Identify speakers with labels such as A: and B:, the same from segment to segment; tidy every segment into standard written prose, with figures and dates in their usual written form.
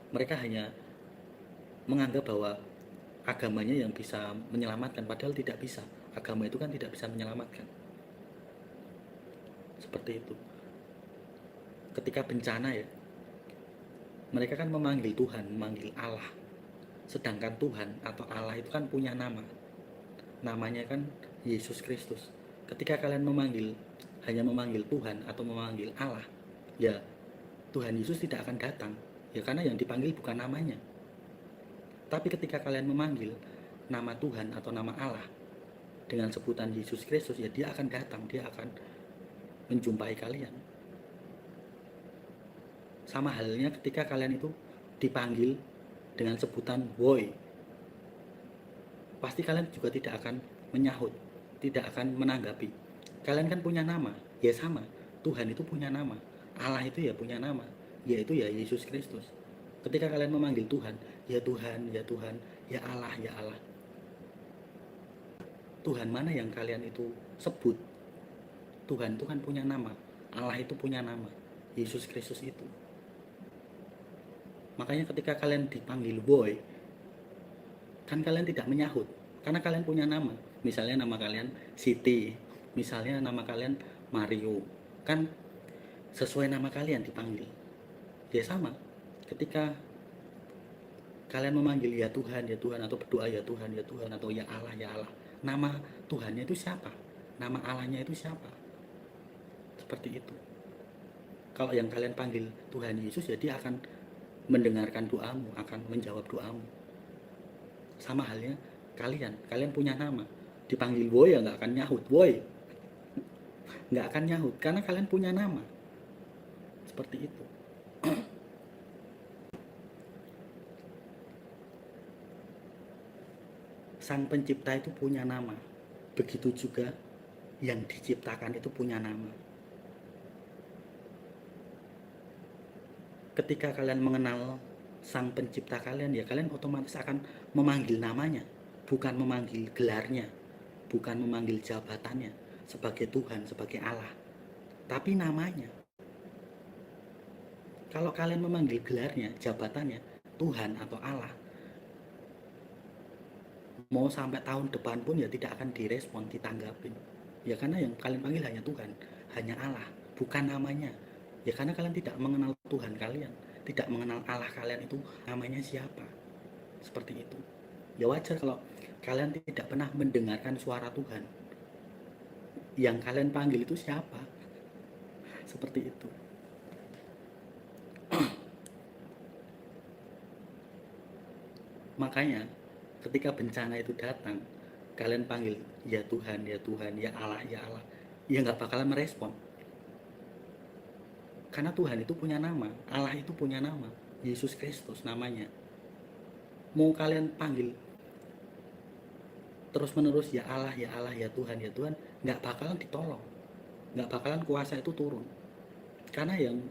A: Mereka hanya menganggap bahwa agamanya yang bisa menyelamatkan, padahal tidak bisa. Agama itu kan tidak bisa menyelamatkan. Seperti itu. Ketika bencana ya, mereka kan memanggil Tuhan, memanggil Allah. Sedangkan Tuhan atau Allah itu kan punya nama. Namanya kan Yesus Kristus. Ketika kalian hanya memanggil Tuhan atau memanggil Allah, ya Tuhan Yesus tidak akan datang. Ya karena yang dipanggil bukan namanya. Tapi ketika kalian memanggil nama Tuhan atau nama Allah dengan sebutan Yesus Kristus, ya dia akan datang, dia akan menjumpai kalian. Sama halnya ketika kalian itu dipanggil dengan sebutan woi, pasti kalian juga tidak akan menyahut, tidak akan menanggapi. Kalian kan punya nama, ya sama. Tuhan itu punya nama, Allah itu ya punya nama, yaitu ya Yesus Kristus. Ketika kalian memanggil Tuhan, ya Tuhan, ya Tuhan, ya Allah, ya Allah. Tuhan mana yang kalian itu sebut? Tuhan itu kan punya nama, Allah itu punya nama, Yesus Kristus itu. Makanya ketika kalian dipanggil boy, kan kalian tidak menyahut, karena kalian punya nama. Misalnya nama kalian Siti, misalnya nama kalian Mario, kan sesuai nama kalian dipanggil. Ya sama, ketika kalian memanggil ya Tuhan, atau berdoa ya Tuhan, atau ya Allah, ya Allah. Nama Tuhannya itu siapa? Nama Allahnya itu siapa? Seperti itu. Kalau yang kalian panggil Tuhan Yesus, ya dia akan mendengarkan doamu, akan menjawab doamu. Sama halnya kalian punya nama. Dipanggil boy ya nggak akan nyahut, boy. Nggak akan nyahut, karena kalian punya nama. Seperti itu. Sang pencipta itu punya nama. Begitu juga yang diciptakan itu punya nama. Ketika kalian mengenal sang pencipta kalian, ya kalian otomatis akan memanggil namanya, bukan memanggil gelarnya, bukan memanggil jabatannya sebagai Tuhan, sebagai Allah, tapi namanya. Kalau kalian memanggil gelarnya, jabatannya, Tuhan atau Allah, mau sampai tahun depan pun ya tidak akan direspon, ditanggapin. Ya karena yang kalian panggil hanya Tuhan, hanya Allah, bukan namanya. Ya karena kalian tidak mengenal Tuhan kalian, tidak mengenal Allah kalian itu namanya siapa. Seperti itu. Ya wajar kalau kalian tidak pernah mendengarkan suara Tuhan. Yang kalian panggil itu siapa? Seperti itu. Makanya ketika bencana itu datang, kalian panggil ya Tuhan, ya Tuhan, ya Allah, ya Allah, ya nggak bakalan merespon. Karena Tuhan itu punya nama, Allah itu punya nama, Yesus Kristus namanya. Mau kalian panggil terus menerus ya Allah, ya Allah, ya Tuhan, ya Tuhan, nggak bakalan ditolong, nggak bakalan kuasa itu turun. Karena yang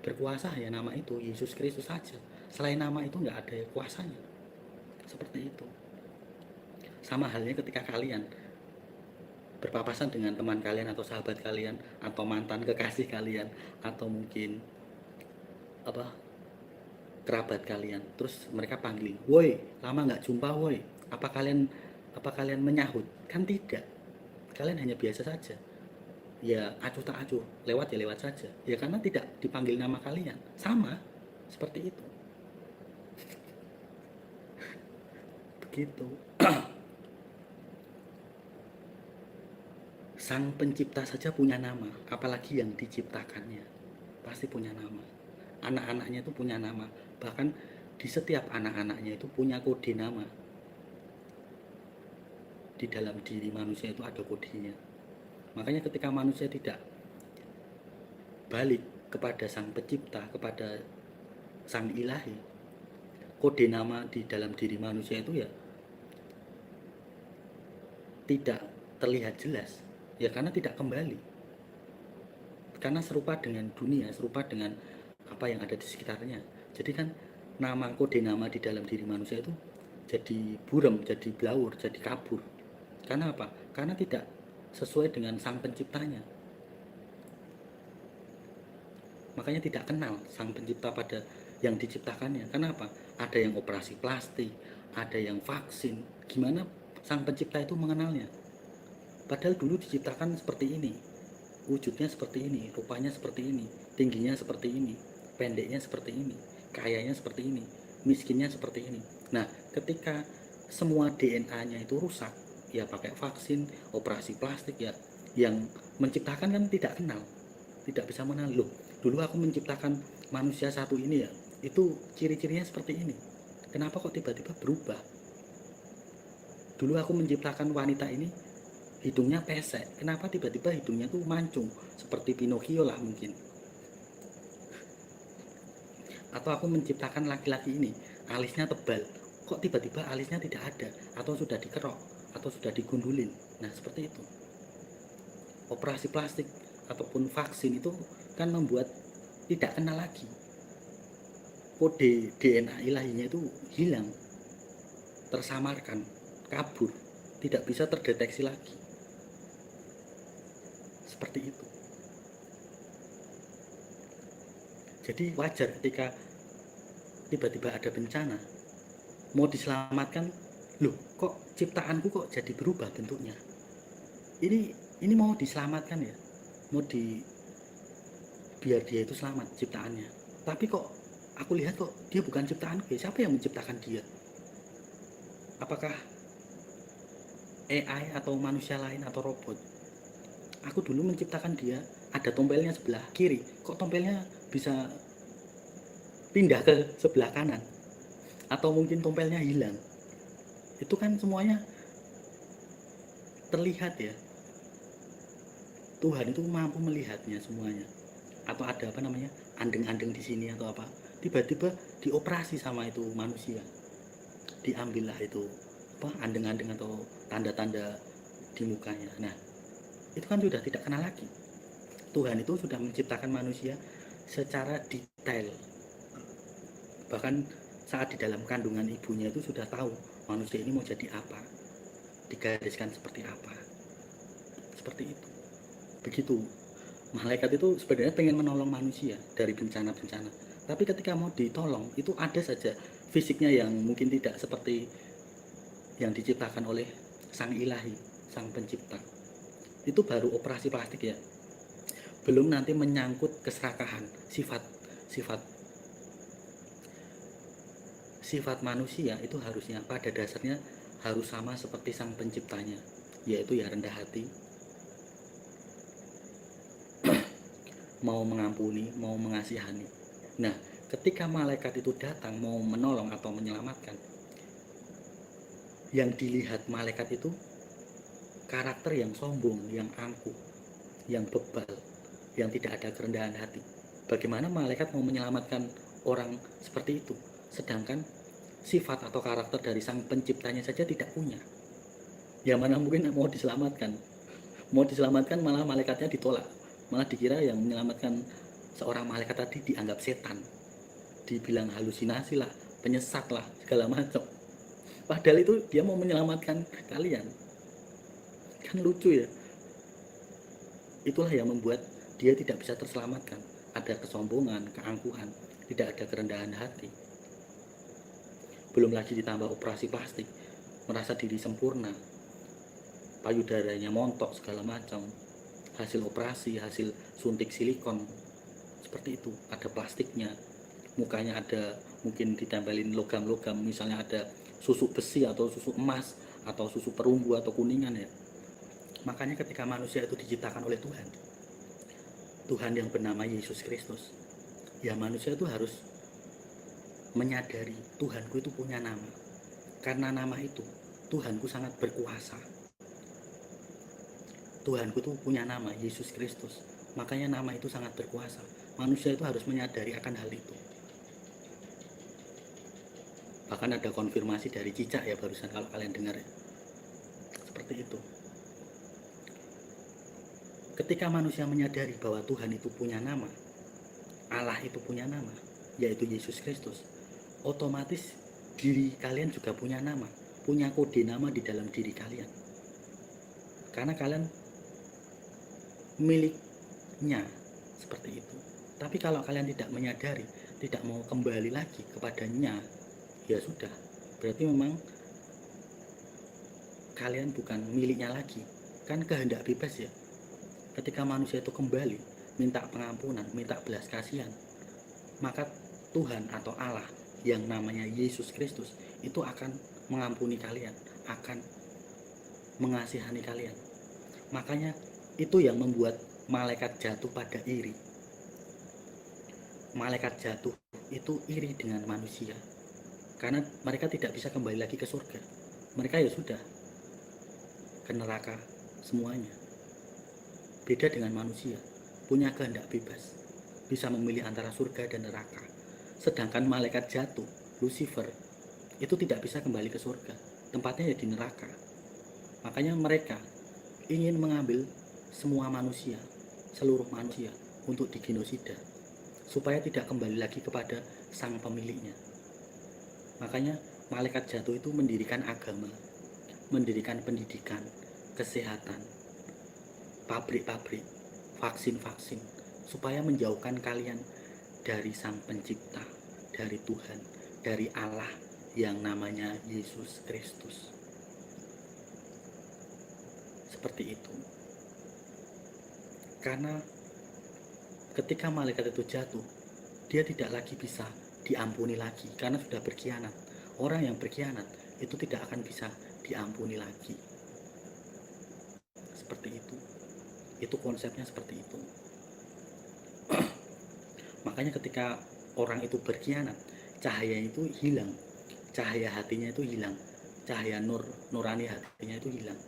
A: berkuasa ya nama itu Yesus Kristus saja. Selain nama itu nggak ada kuasanya. Seperti itu. Sama halnya ketika kalian berpapasan dengan teman kalian atau sahabat kalian atau mantan kekasih kalian atau mungkin apa kerabat kalian, terus mereka panggil, woi lama nggak jumpa, woi apa kalian menyahut? Kan tidak, kalian hanya biasa saja, ya acuh tak acuh, lewat ya lewat saja, ya karena tidak dipanggil nama kalian. Sama seperti itu. Begitu. Sang pencipta saja punya nama, apalagi yang diciptakannya pasti punya nama. Anak-anaknya itu punya nama, bahkan di setiap anak-anaknya itu punya kode nama. Di dalam diri manusia itu ada kodenya. Makanya ketika manusia tidak balik kepada sang pencipta, kepada sang ilahi, kode nama di dalam diri manusia itu ya tidak terlihat jelas, ya karena tidak kembali, karena serupa dengan dunia, serupa dengan apa yang ada di sekitarnya. Jadi kan kode nama di dalam diri manusia itu jadi buram, jadi blawur, jadi kabur. Karena apa? Karena tidak sesuai dengan sang penciptanya. Makanya tidak kenal sang pencipta pada yang diciptakannya. Kenapa? Ada yang operasi plastik, ada yang vaksin. Gimana sang pencipta itu mengenalnya? Padahal dulu diciptakan seperti ini, wujudnya seperti ini, rupanya seperti ini, tingginya seperti ini, pendeknya seperti ini, kayanya seperti ini, miskinnya seperti ini. Nah, ketika semua DNA-nya itu rusak, ya pakai vaksin, operasi plastik, ya yang menciptakan kan tidak kenal, tidak bisa mengenal. Loh, dulu aku menciptakan manusia satu ini ya, itu ciri-cirinya seperti ini. Kenapa kok tiba-tiba berubah? Dulu aku menciptakan wanita ini, hidungnya pesek. Kenapa tiba-tiba hidungnya tuh mancung? Seperti Pinocchio lah mungkin. Atau aku menciptakan laki-laki ini, alisnya tebal. Kok tiba-tiba alisnya tidak ada? Atau sudah dikerok? Atau sudah digundulin? Nah, seperti itu. Operasi plastik ataupun vaksin itu kan membuat tidak kenal lagi. Kode DNA ilahinya itu hilang, tersamarkan, kabur, tidak bisa terdeteksi lagi. Seperti itu. Jadi wajar ketika tiba-tiba ada bencana, mau diselamatkan, loh kok ciptaanku kok jadi berubah bentuknya. Ini mau diselamatkan ya, mau biar dia itu selamat ciptaannya. Tapi kok aku lihat kok dia bukan ciptaanku ya, siapa yang menciptakan dia? Apakah AI atau manusia lain atau robot? Aku dulu menciptakan dia, ada tompelnya sebelah kiri, kok tompelnya bisa pindah ke sebelah kanan? Atau mungkin tompelnya hilang? Itu kan semuanya terlihat ya. Tuhan itu mampu melihatnya semuanya. Atau ada apa namanya, andeng-andeng di sini atau apa, tiba-tiba dioperasi sama itu manusia, diambillah itu apa, andeng-andeng atau tanda-tanda di mukanya. Nah, itu kan sudah tidak kenal lagi. Tuhan itu sudah menciptakan manusia secara detail. Bahkan saat di dalam kandungan ibunya itu sudah tahu manusia ini mau jadi apa, digariskan seperti apa. Seperti itu. Begitu. Malaikat itu sebenarnya pengen menolong manusia dari bencana-bencana. Tapi ketika mau ditolong, itu ada saja fisiknya yang mungkin tidak seperti yang diciptakan oleh sang ilahi, sang pencipta. Itu baru operasi plastik ya. Belum nanti menyangkut keserakahan, sifat manusia itu harusnya pada dasarnya harus sama seperti sang penciptanya, yaitu ya rendah hati, mau mengampuni, mau mengasihani. Nah, ketika malaikat itu datang mau menolong atau menyelamatkan, yang dilihat malaikat itu karakter yang sombong, yang angkuh, yang bebal, yang tidak ada kerendahan hati. Bagaimana malaikat mau menyelamatkan orang seperti itu, sedangkan sifat atau karakter dari sang penciptanya saja tidak punya? Ya mana mungkin mau diselamatkan? Mau diselamatkan malah malaikatnya ditolak, malah dikira yang menyelamatkan seorang malaikat tadi dianggap setan, dibilang halusinasi lah, penyesat lah, segala macam. Padahal itu dia mau menyelamatkan kalian. Kan lucu ya. Itulah yang membuat dia tidak bisa terselamatkan. Ada kesombongan, keangkuhan, tidak ada kerendahan hati. Belum lagi ditambah operasi plastik, merasa diri sempurna, payudaranya montok segala macam, hasil operasi, hasil suntik silikon, seperti itu. Ada plastiknya, mukanya ada mungkin ditempelin logam-logam, misalnya ada susu besi atau susu emas atau susu perunggu atau kuningan ya. Makanya ketika manusia itu diciptakan oleh Tuhan yang bernama Yesus Kristus, ya manusia itu harus menyadari Tuhanku itu punya nama. Karena nama itu Tuhanku sangat berkuasa. Tuhanku itu punya nama Yesus Kristus, makanya nama itu sangat berkuasa. Manusia itu harus menyadari akan hal itu. Bahkan ada konfirmasi dari Cicak ya barusan, kalau kalian dengar ya. Seperti itu. Ketika manusia menyadari bahwa Tuhan itu punya nama, Allah itu punya nama, yaitu Yesus Kristus, otomatis diri kalian juga punya nama, punya kode nama di dalam diri kalian. Karena kalian miliknya, seperti itu. Tapi kalau kalian tidak menyadari, tidak mau kembali lagi kepadanya, ya sudah, berarti memang kalian bukan miliknya lagi. Kan kehendak bebas ya. Ketika manusia itu kembali minta pengampunan, minta belas kasihan, maka Tuhan atau Allah yang namanya Yesus Kristus itu akan mengampuni kalian, akan mengasihani kalian. Makanya itu yang membuat malaikat jatuh pada iri. Malaikat jatuh itu iri dengan manusia, karena mereka tidak bisa kembali lagi ke surga. Mereka ya sudah ke neraka semuanya. Beda dengan manusia, punya kehendak bebas, bisa memilih antara surga dan neraka. Sedangkan malaikat jatuh, Lucifer, itu tidak bisa kembali ke surga, tempatnya ya di neraka. Makanya mereka ingin mengambil semua manusia, seluruh manusia, untuk digenosida, supaya tidak kembali lagi kepada sang pemiliknya. Makanya malaikat jatuh itu mendirikan agama, mendirikan pendidikan, kesehatan, pabrik-pabrik, vaksin-vaksin, supaya menjauhkan kalian dari sang pencipta, dari Tuhan, dari Allah yang namanya Yesus Kristus. Seperti itu. Karena ketika malaikat itu jatuh, dia tidak lagi bisa diampuni lagi karena sudah berkhianat. Orang yang berkhianat itu tidak akan bisa diampuni lagi. Seperti itu. Itu konsepnya seperti itu. Makanya ketika orang itu berkhianat, cahaya itu hilang, cahaya hatinya itu hilang, cahaya nurani hatinya itu hilang.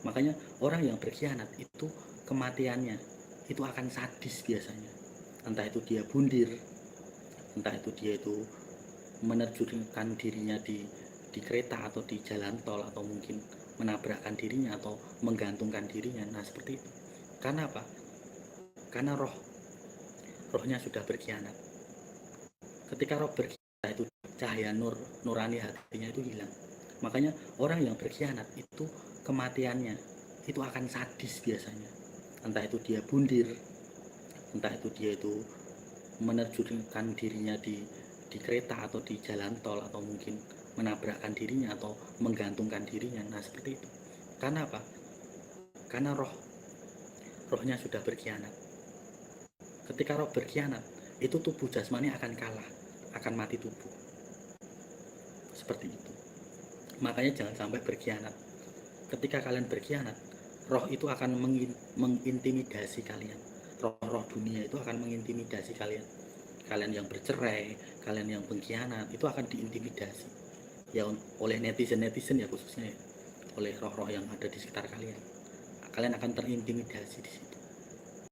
A: Makanya orang yang berkhianat itu kematiannya itu akan sadis biasanya. Entah itu dia bundir, entah itu dia itu menerjunkan dirinya di kereta atau di jalan tol, atau mungkin menabrakkan dirinya atau menggantungkan dirinya. Nah seperti itu. Karena apa? Karena rohnya sudah berkhianat. Ketika roh berkhianat itu cahaya nurani hatinya itu hilang. Makanya orang yang berkhianat itu kematiannya itu akan sadis biasanya. Entah itu dia bundir, entah itu dia itu menerjunkan dirinya di kereta atau di jalan tol, atau mungkin menabrakkan dirinya atau menggantungkan dirinya. Nah seperti itu. Karena apa? Karena rohnya sudah berkhianat. Ketika roh berkhianat, itu tubuh jasmani akan kalah, akan mati tubuh. Seperti itu. Makanya jangan sampai berkhianat. Ketika kalian berkhianat, roh itu akan mengintimidasi kalian. Roh-roh dunia itu akan mengintimidasi kalian. Kalian yang bercerai, kalian yang pengkhianat, itu akan diintimidasi ya oleh netizen ya, khususnya ya, oleh roh-roh yang ada di sekitar kalian. Kalian akan terintimidasi di situ.